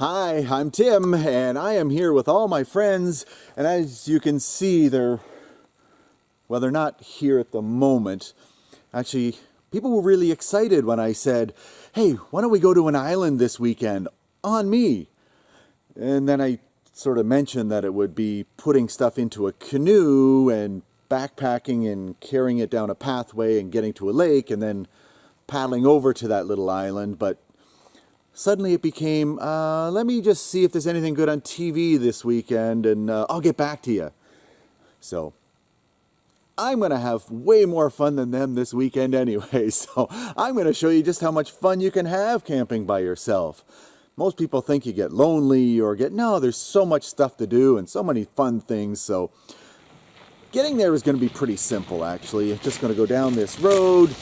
Hi, I'm Tim, and I am here with all my friends, and as you can see, they're not here at the moment. Actually, people were really excited when I said, hey, why don't we go to an island this weekend? On me. And then I sort of mentioned that it would be putting stuff into a canoe and backpacking and carrying it down a pathway and getting to a lake and then paddling over to that little island, but suddenly it became, let me just see if there's anything good on TV this weekend, and I'll get back to you. So I'm going to have way more fun than them this weekend anyway. So I'm going to show you just how much fun you can have camping by yourself. Most people think you get lonely or no, there's so much stuff to do and so many fun things. So getting there is going to be pretty simple, actually. You're just going to go down this road.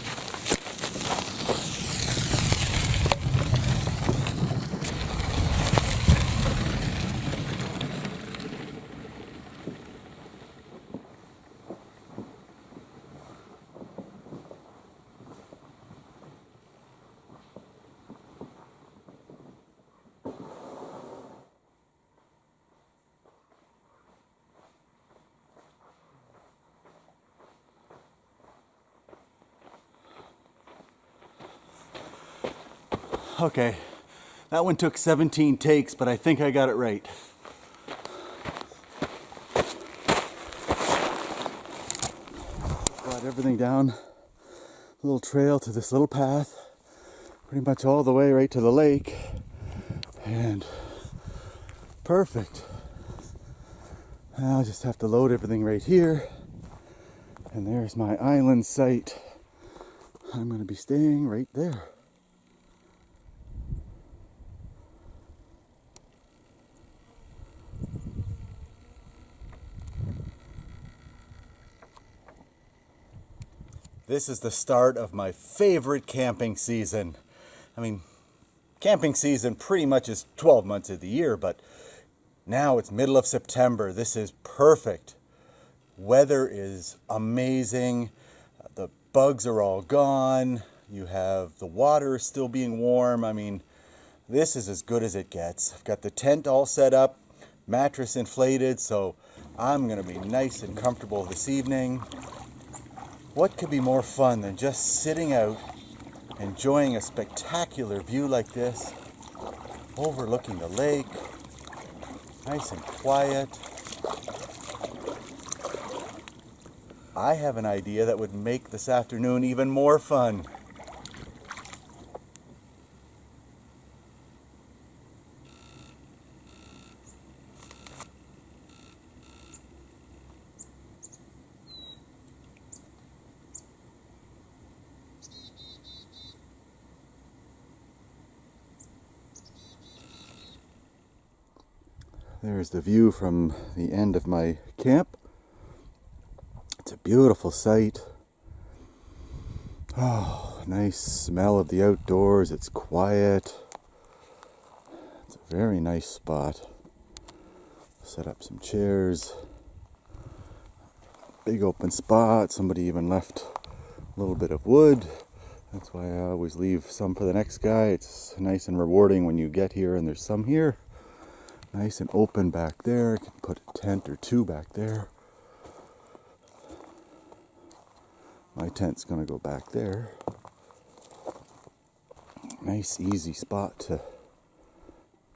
Okay, that one took 17 takes, but I think I got it right. Got everything down, a little trail to this little path, pretty much all the way right to the lake, and perfect. Now I'll just have to load everything right here, and there's my island site. I'm going to be staying right there. This is the start of my favorite camping season. I mean, camping season pretty much is 12 months of the year, but now it's middle of September. This is perfect. Weather is amazing. The bugs are all gone. You have the water still being warm. I mean, this is as good as it gets. I've got the tent all set up, mattress inflated, so I'm going to be nice and comfortable this evening. What could be more fun than just sitting out, enjoying a spectacular view like this, overlooking the lake, nice and quiet. I have an idea that would make this afternoon even more fun. There's the view from the end of my camp. It's a beautiful sight. Oh, nice smell of the outdoors. It's quiet. It's a very nice spot. Set up some chairs. Big open spot. Somebody even left a little bit of wood. That's why I always leave some for the next guy. It's nice and rewarding when you get here and there's some here. Nice and open back there. You can put a tent or two back there. My tent's going to go back there. Nice, easy spot to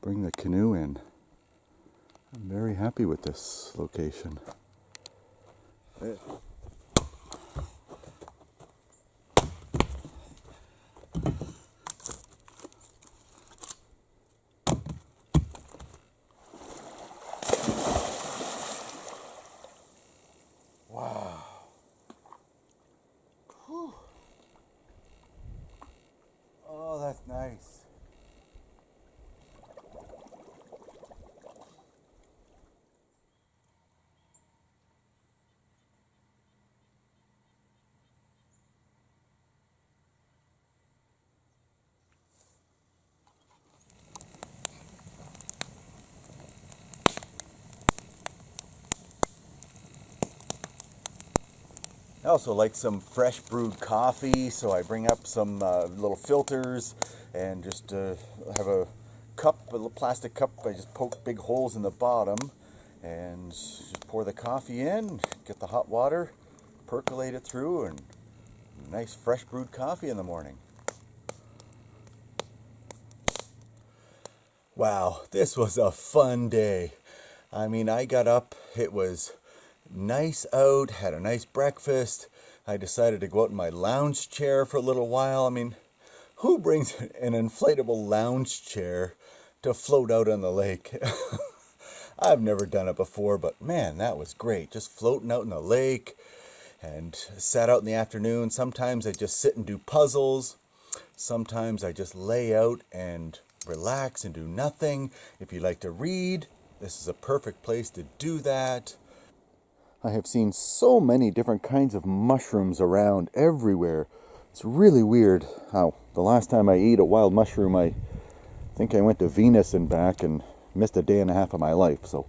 bring the canoe in. I'm very happy with this location. Wow. Whew. Oh, that's nice. I also like some fresh brewed coffee, so I bring up some little filters and just have a cup, a little plastic cup. I just poke big holes in the bottom and just pour the coffee in, get the hot water, percolate it through, and nice fresh brewed coffee in the morning. Wow, this was a fun day. I mean, I got up, it was nice out, had a nice breakfast. I decided to go out in my lounge chair for a little while. I mean, who brings an inflatable lounge chair to float out on the lake? I've never done it before, but man, that was great. Just floating out in the lake and sat out in the afternoon. Sometimes I just sit and do puzzles. Sometimes I just lay out and relax and do nothing. If you like to read, this is a perfect place to do that. I have seen so many different kinds of mushrooms around everywhere. It's really weird how the last time I ate a wild mushroom, I think I went to Venus and back and missed a day and a half of my life. So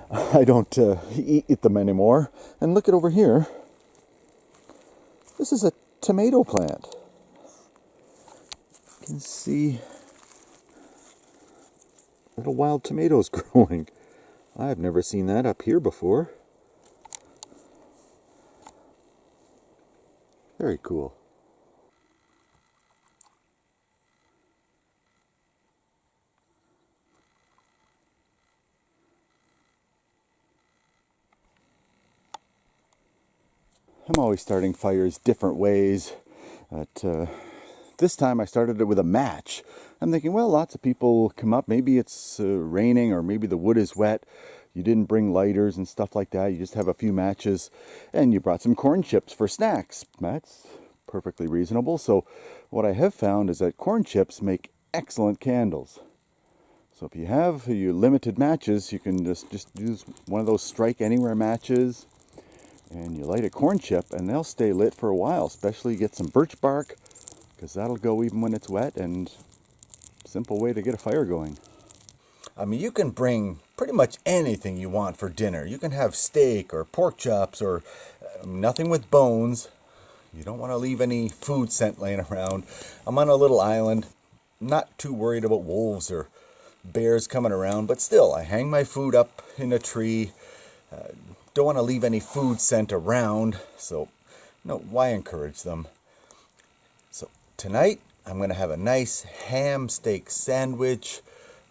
I don't eat them anymore. And look at over here. This is a tomato plant. You can see little wild tomatoes growing. I've never seen that up here before. Very cool. I'm always starting fires different ways. But this time I started it with a match. I'm thinking, well, lots of people come up. Maybe it's raining or maybe the wood is wet. You didn't bring lighters and stuff like that. You just have a few matches and you brought some corn chips for snacks. That's perfectly reasonable. So what I have found is that corn chips make excellent candles. So if you have your limited matches, you can just use one of those strike anywhere matches and you light a corn chip and they'll stay lit for a while, especially get some birch bark because that'll go even when it's wet, and simple way to get a fire going. I mean, you can bring pretty much anything you want for dinner. You can have steak or pork chops or nothing with bones. You don't want to leave any food scent laying around. I'm on a little island, not too worried about wolves or bears coming around, but still, I hang my food up in a tree. Don't want to leave any food scent around, so why encourage them? So tonight, I'm going to have a nice ham steak sandwich.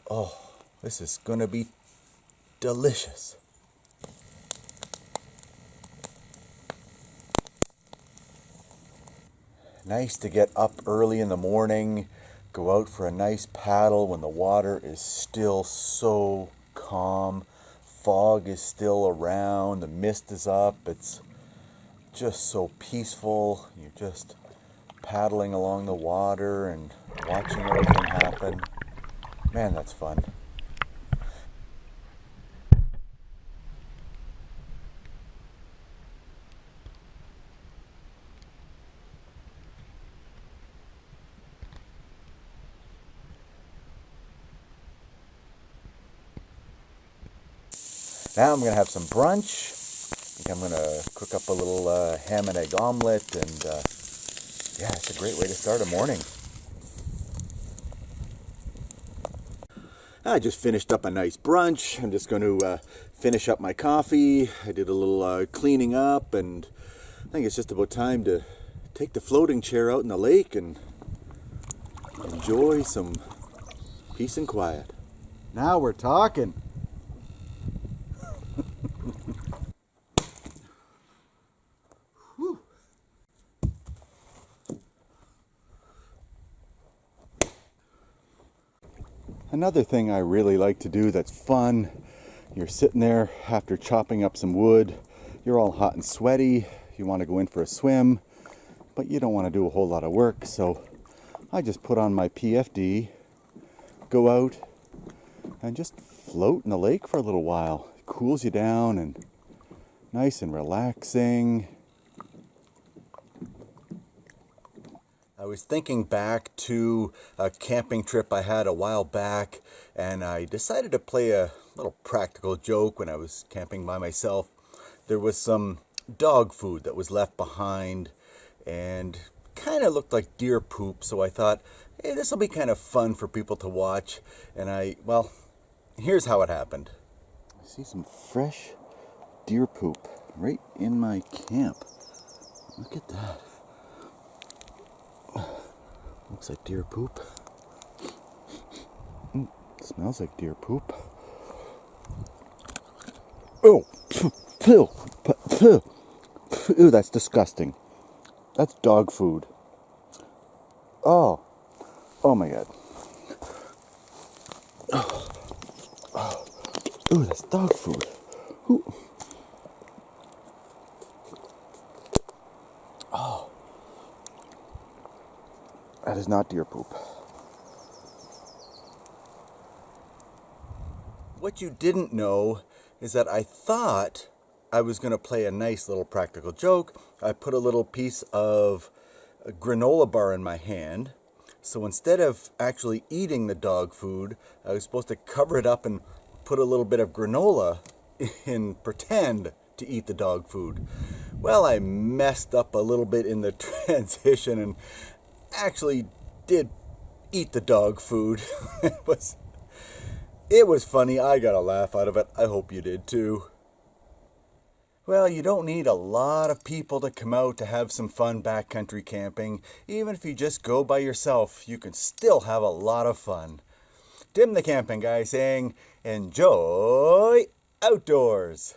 Oh, this is going to be delicious. Nice to get up early in the morning, go out for a nice paddle when the water is still so calm. Fog is still around, the mist is up. It's just so peaceful. You're just paddling along the water and watching everything happen. Man, that's fun. Now I'm going to have some brunch. I think I'm going to cook up a little ham and egg omelet, and yeah, it's a great way to start a morning. I just finished up a nice brunch. I'm just going to finish up my coffee. I did a little cleaning up, and I think it's just about time to take the floating chair out in the lake and enjoy some peace and quiet. Now we're talking. Another thing I really like to do that's fun, you're sitting there after chopping up some wood, you're all hot and sweaty, you want to go in for a swim, but you don't want to do a whole lot of work, so I just put on my PFD, go out, and just float in the lake for a little while. It cools you down and nice and relaxing. I was thinking back to a camping trip I had a while back, and I decided to play a little practical joke when I was camping by myself. There was some dog food that was left behind, and kind of looked like deer poop, so I thought, hey, this will be kind of fun for people to watch. And well, here's how it happened. I see some fresh deer poop right in my camp. Look at that. Looks like deer poop. Smells like deer poop. Oh, ew, ew, that's disgusting. That's dog food. Oh my God. Ooh, that's dog food. Ooh. Oh, that is not deer poop. What you didn't know is that I thought I was going to play a nice little practical joke. I put a little piece of a granola bar in my hand. So instead of actually eating the dog food, I was supposed to cover it up and put a little bit of granola and pretend to eat the dog food. Well, I messed up a little bit in the transition and actually did eat the dog food. It was funny. I got a laugh out of it. I hope you did too. Well, you don't need a lot of people to come out to have some fun backcountry camping. Even if you just go by yourself, you can still have a lot of fun. Tim the camping guy saying, enjoy outdoors.